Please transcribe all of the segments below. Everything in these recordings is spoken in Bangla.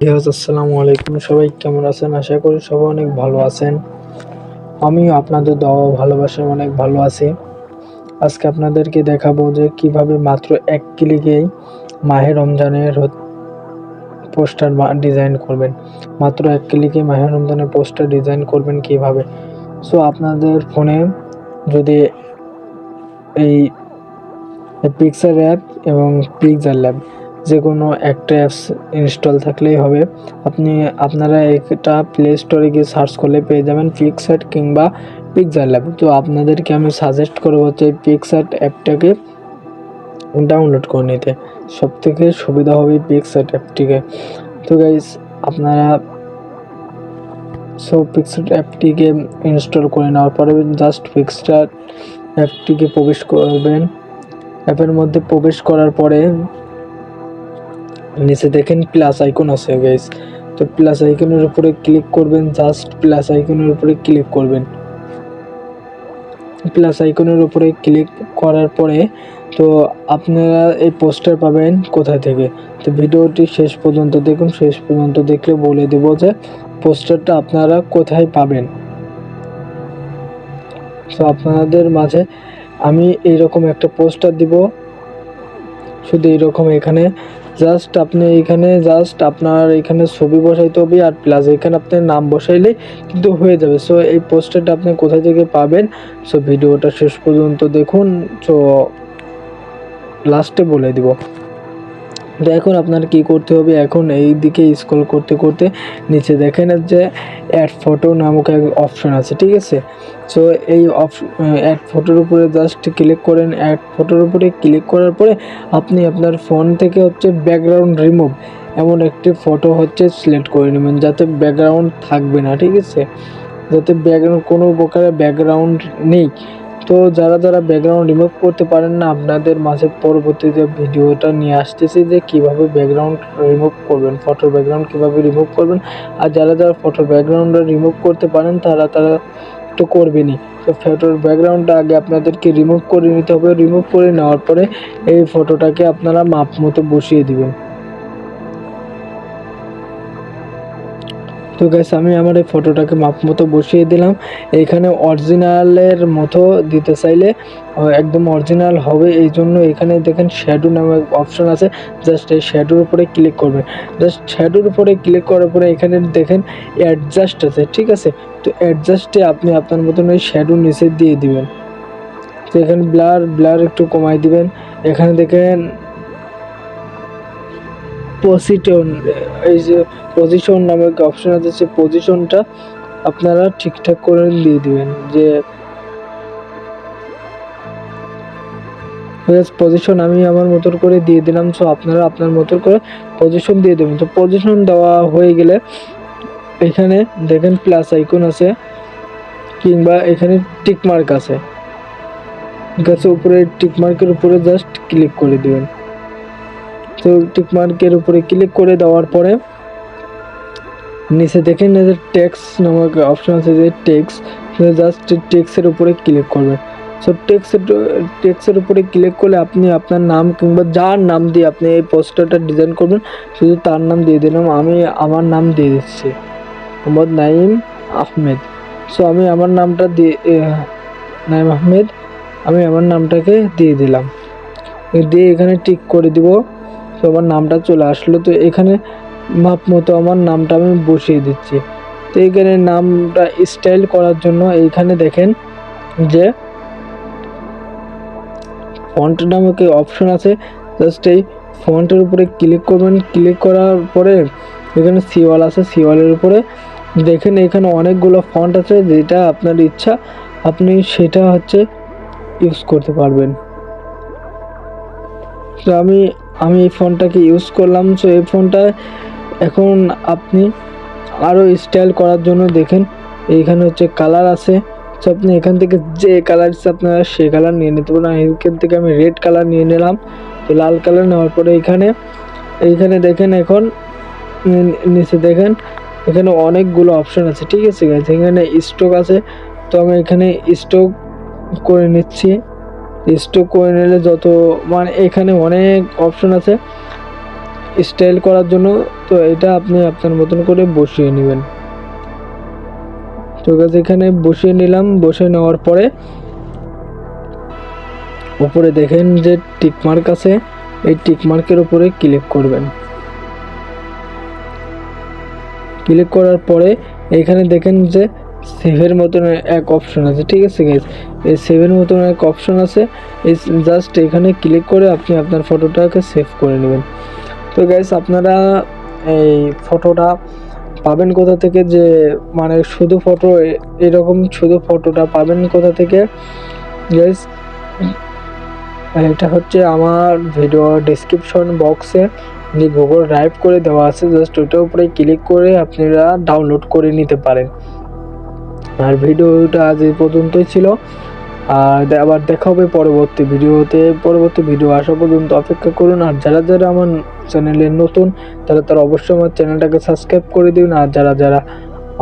আসসালামু আলাইকুম, সবাই কেমন আছেন? আশা করি সবাই অনেক ভালো আছেন। আমিও আপনাদের দোয়া ও ভালোবাসায় অনেক ভালো আছি। আজকে আপনাদেরকে দেখাবো যে কিভাবে মাত্র এক ক্লিকেই মাহে রমজানের পোস্টার ডিজাইন করবেন। মাত্র এক ক্লিকে মাহে রমজানের পোস্টার ডিজাইন করবেন কিভাবে। সো আপনাদের ফোনে যদি এই পিক্সার অ্যাপ এবং পিক্সার ল্যাব যে কোনো একটা অ্যাপস ইনস্টল থাকলেই হবে। আপনারা এটা প্লে স্টোরে গিয়ে সার্চ করলে পেয়ে যাবেন পিক্সআর্ট কিংবা পিক্সার ল্যাব। তো আপনাদেরকে আমি সাজেস্ট করবো হচ্ছে পিক্সআর্ট অ্যাপটাকে ডাউনলোড করে নিতে। সবথেকে সুবিধা হবে পিক্সআর্ট অ্যাপটিকে। তো গাইস, আপনারা পিক্সআর্ট অ্যাপটিকে ইনস্টল করে নেওয়ার পরে জাস্ট পিক্সআর্ট অ্যাপটিকে প্রবেশ করবেন। অ্যাপের মধ্যে প্রবেশ করার পরে নিচে দেখেন প্লাস আইকন আছে গাইস। তো প্লাস আইকনের উপরে ক্লিক করবেন, জাস্ট প্লাস আইকনের উপরে ক্লিক করবেন। প্লাস আইকনের উপরে ক্লিক করার পরে তো আপনারা এই পোস্টার পাবেন কোথায় থেকে। তো ভিডিওটি শেষ পর্যন্ত দেখুন, শেষ পর্যন্ত দেখলে বলে দেব যে পোস্টারটা আপনারা কোথায় পাবেন। তো আপনাদের মাঝে আমি এইরকম একটা পোস্টার দিব, শুধু এইরকম। এখানে জাস্ট আপনি আপনার এখানে ছবি বসাইতে হবে আর প্লাস এখানে আপনার নাম বসাইলেই কিন্তু হয়ে যাবে। সো এই পোস্টারটা আপনি কোথা থেকে পাবেন, সো ভিডিওটা শেষ পর্যন্ত দেখুন। সো লাস্টে বলে দিব। তো এখন আপনার কি করতে হবে, এখন এই দিকে স্ক্রল করতে করতে নিচে দেখেন যে অ্যাড ফটো নামক এক অপশন আছে, ঠিক আছে। সো এই অ্যাড ফটোর উপরে জাস্ট ক্লিক করেন। অ্যাড ফটোর উপরে ক্লিক করার পরে আপনি আপনার ফোন থেকে হচ্ছে ব্যাকগ্রাউন্ড রিমুভ এমন একটি ফটো হচ্ছে সিলেক্ট করে নেবেন, যাতে ব্যাকগ্রাউন্ড থাকবে না, ঠিক আছে। যাতে ব্যাকগ্রাউন্ড কোনো প্রকারের ব্যাকগ্রাউন্ড নেই। তো যারা ব্যাকগ্রাউন্ড রিমুভ করতে পারেন না, আপনাদের মাঝে পরবর্তীতে ভিডিওটা নিয়ে আসতেছি যে কিভাবে ব্যাকগ্রাউন্ড রিমুভ করবেন, ফটোর ব্যাকগ্রাউন্ড কিভাবে রিমুভ করবেন। আর যারা ফটোর ব্যাকগ্রাউন্ড রিমুভ করতে পারেন তারা তো করবেনই। তো ফটোর ব্যাকগ্রাউন্ডটা আগে আপনাদেরকে রিমুভ করে নিতে হবে। রিমুভ করে নেওয়ার পরে এই ফটোটাকে আপনারা মাপ মতো বসিয়ে দিবেন। তো গাইস, আমি আমার এই ফটোটাকে মাপ মতো বসিয়ে দিলাম। এখানে অরিজিনালের মতো দিতে চাইলে একদম অরিজিনাল হবে, এই জন্য এখানে দেখেন শ্যাডো নামে অপশন আছে। জাস্ট এই শ্যাডোর উপরে ক্লিক করবেন। জাস্ট শ্যাডোর উপরে ক্লিক করার পরে এখানে দেখেন অ্যাডজাস্ট আছে, ঠিক আছে। তো অ্যাডজাস্টে আপনি আপনার মতন ওই শ্যাডো নিচে দিয়ে দিবেন। তো এখানে ব্লার একটু কমাই দিবেন। এখানে দেখেন এই যে পজিশন নামক অপশন আছে, সেই পজিশনটা আপনারা ঠিকঠাক করে দিয়ে দিবেন। যে পজিশন আমি আমার মতো করে দিয়ে দিলাম। সো আপনারা আপনার মতো করে পজিশন দিয়ে দেবেন। তো পজিশন দেওয়া হয়ে গেলে এখানে দেখেন প্লাস আইকন আছে কিংবা এখানে টিক মার্ক আছে, ঠিক আছে। উপরে টিক মার্কের উপরে জাস্ট ক্লিক করে দিবেন। তো টিক মার্কের উপরে ক্লিক করে দেওয়ার পরে নিচে দেখেন যে টেক্সট নামক অপশন আছে, যে টেক্সট, জাস্ট টেক্সটের উপরে ক্লিক করবেন। সো টেক্সটের উপরে ক্লিক করলে আপনি আপনার নাম কিংবা যার নাম দিয়ে আপনি এই পোস্টারটা ডিজাইন করবেন শুধু তার নাম দিয়ে দিলাম। আমি আমার নাম দিয়ে দিচ্ছি, মোহাম্মদ নাইম আহমেদ। সো আমি আমার নামটা নাইম আহমেদ, আমি আমার নামটাকে দিয়ে দিলাম। দিয়ে এখানে টিক করে দিব। তো আমার নামটা চলে আসলো। তো এখানে মাপ মতো আমার নামটা আমি বসিয়ে দিচ্ছি। তো এখানে নামটা স্টাইল করার জন্য এইখানে দেখেন যে ফন্ট নামক অপশন আছে। জাস্ট এই ফন্টের উপরে ক্লিক করবেন। ক্লিক করার পরে এখানে সিওয়াল আছে, সিওয়ালের উপরে দেখেন এখানে অনেকগুলো ফন্ট আছে, যেটা আপনার ইচ্ছা আপনি সেটা হচ্ছে ইউজ করতে পারবেন। তো আমি এই ফন্টটাকে ইউজ করলাম। সো এই ফন্টটা এখন আপনি আরও স্টাইল করার জন্য দেখেন এইখানে হচ্ছে কালার আছে। সো আপনি এখান থেকে যে কালার ইচ্ছে আপনারা সেই কালার নিয়ে নিতে পারেন। এখান থেকে আমি রেড কালার নিয়ে নিলাম। তো লাল কালার নেওয়ার পরে এইখানে দেখেন এখন নিচে দেখেন এখানে অনেকগুলো অপশন আছে, ঠিক আছে গাইস। এখানে স্টক আছে, তো আমি এখানে স্টক করে নিচ্ছি। স্টক করে নিলে যত মানে এখানে অনেক অপশন আছে। স্টাইল করার জন্য। তো এটা আপনি আপনার মতন করে বসিয়ে নেবেন। তো গাইস এখানে বসিয়ে নিলাম। বসিয়ে নেওয়ার পরে উপরে দেখেন যে টিক মার্ক আছে, এই টিক মার্কের উপরে ক্লিক করবেন। ক্লিক করার পরে এখানে দেখেন যে সেভের মতন এক অপশন আছে, ঠিক আছে গাইস। এই সেভের মতন এক অপশন আছে, এই জাস্ট এখানে ক্লিক করে আপনি আপনার ফটোটাকে সেভ করে নেবেন। তো গাইস আপনারা এই ফটোটা পাবেন কোথা থেকে, যে মানে শুধু ফটো এরকম শুধু ফটোটা পাবেন কোথা থেকে গাইস? এটা হচ্ছে আমার ভিডিও ডেসক্রিপশন বক্সে গুগল ড্রাইভ করে দেওয়া আছে, জাস্ট ওইটার উপরে ক্লিক করে আপনারা ডাউনলোড করে নিতে পারেন। আর ভিডিওটা আজ এই পর্যন্তই ছিল, আর আবার দেখা হবে পরবর্তী ভিডিওতে। পরবর্তী ভিডিও আসা পর্যন্ত অপেক্ষা করুন। আর যারা যারা আমার চ্যানেলে নতুন তারা অবশ্যই আমার চ্যানেলটাকে সাবস্ক্রাইব করে দিন। আর যারা যারা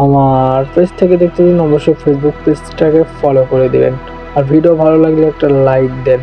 আমার পেজ থেকে দেখতে দিন অবশ্যই ফেসবুক পেজটাকে ফলো করে দিবেন। আর ভিডিও ভালো লাগলে একটা লাইক দেন।